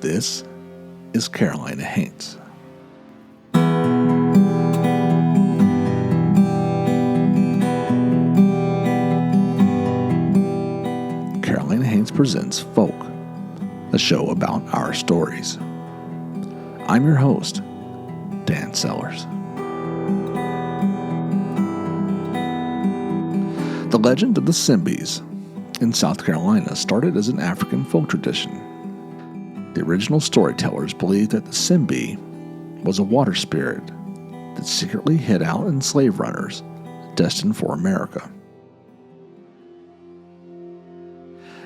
This is Carolina Haints. Carolina Haints presents Folk, a show about our stories. I'm your host, Dan Sellers. The legend of the Cymbees in South Carolina started as an African folk tradition. The original storytellers believed that the Cymbee was a water spirit that secretly hid out in slave runners destined for America.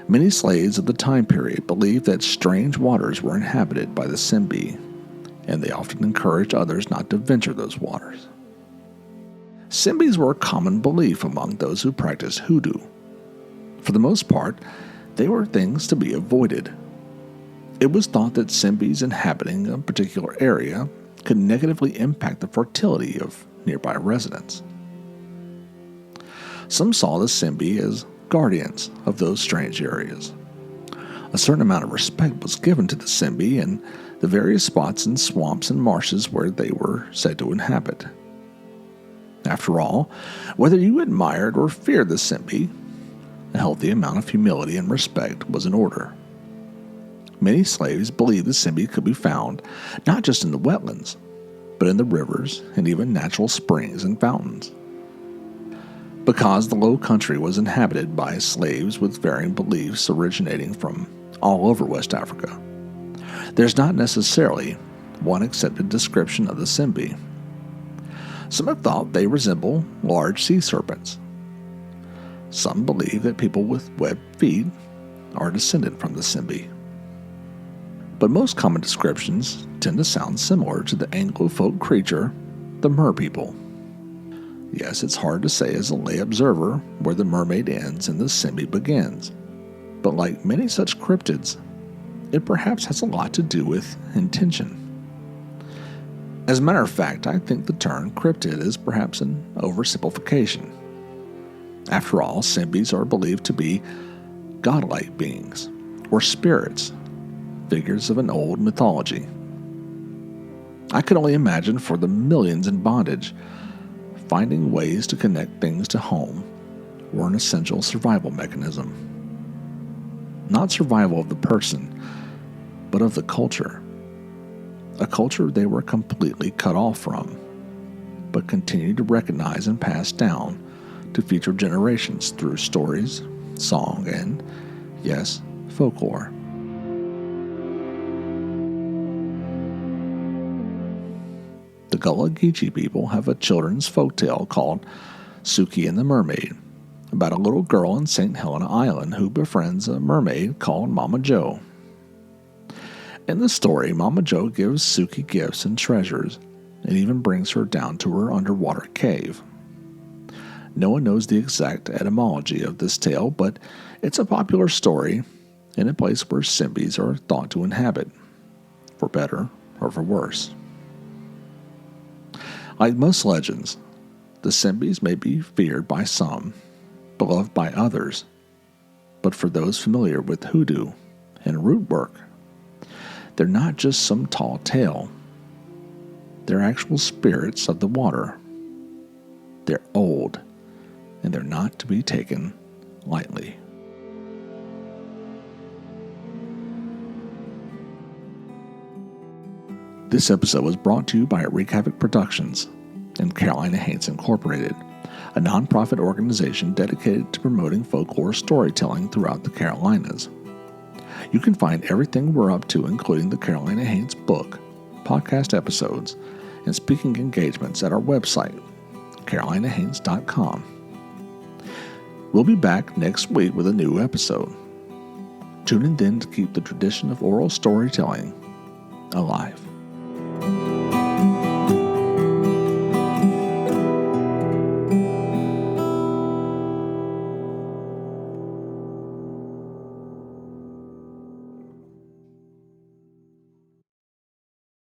Many slaves of the time period believed that strange waters were inhabited by the Cymbee, and they often encouraged others not to venture those waters. Cymbees were a common belief among those who practiced hoodoo. For the most part, they were things to be avoided. It was thought that Cymbees inhabiting a particular area could negatively impact the fertility of nearby residents. Some saw the Cymbee as guardians of those strange areas. A certain amount of respect was given to the Cymbee and the various spots and swamps and marshes where they were said to inhabit. After all, whether you admired or feared the Cymbee, a healthy amount of humility and respect was in order. Many slaves believed the Cymbee could be found not just in the wetlands, but in the rivers and even natural springs and fountains. Because the low country was inhabited by slaves with varying beliefs originating from all over West Africa, there's not necessarily one accepted description of the Cymbee. Some have thought they resemble large sea serpents. Some believe that people with webbed feet are descended from the Cymbee. But most common descriptions tend to sound similar to the Anglo-folk creature, the merpeople. Yes, it's hard to say as a lay observer where the mermaid ends and the Cymbee begins, but like many such cryptids, it perhaps has a lot to do with intention. As a matter of fact, I think the term cryptid is perhaps an oversimplification. After all, Cymbees are believed to be godlike beings, or spirits, figures of an old mythology. I could only imagine for the millions in bondage, finding ways to connect things to home were an essential survival mechanism. Not survival of the person, but of the culture. A culture they were completely cut off from, but continued to recognize and pass down to future generations through stories, song, and, yes, folklore. The Gullah Geechee people have a children's folktale called Suki and the Mermaid, about a little girl in St. Helena Island who befriends a mermaid called Mama Joe. In the story, Mama Joe gives Suki gifts and treasures, and even brings her down to her underwater cave. No one knows the exact etymology of this tale, but it's a popular story in a place where Cymbees are thought to inhabit, for better or for worse. Like most legends, the Cymbees may be feared by some, beloved by others, but for those familiar with hoodoo and root work, they're not just some tall tale. They're actual spirits of the water. They're old, and they're not to be taken lightly. This episode was brought to you by Wreak Havoc Productions and Carolina Haints Incorporated, a nonprofit organization dedicated to promoting folklore storytelling throughout the Carolinas. You can find everything we're up to, including the Carolina Haints book, podcast episodes, and speaking engagements at our website, carolinahaints.com. We'll be back next week with a new episode. Tune in then to keep the tradition of oral storytelling alive.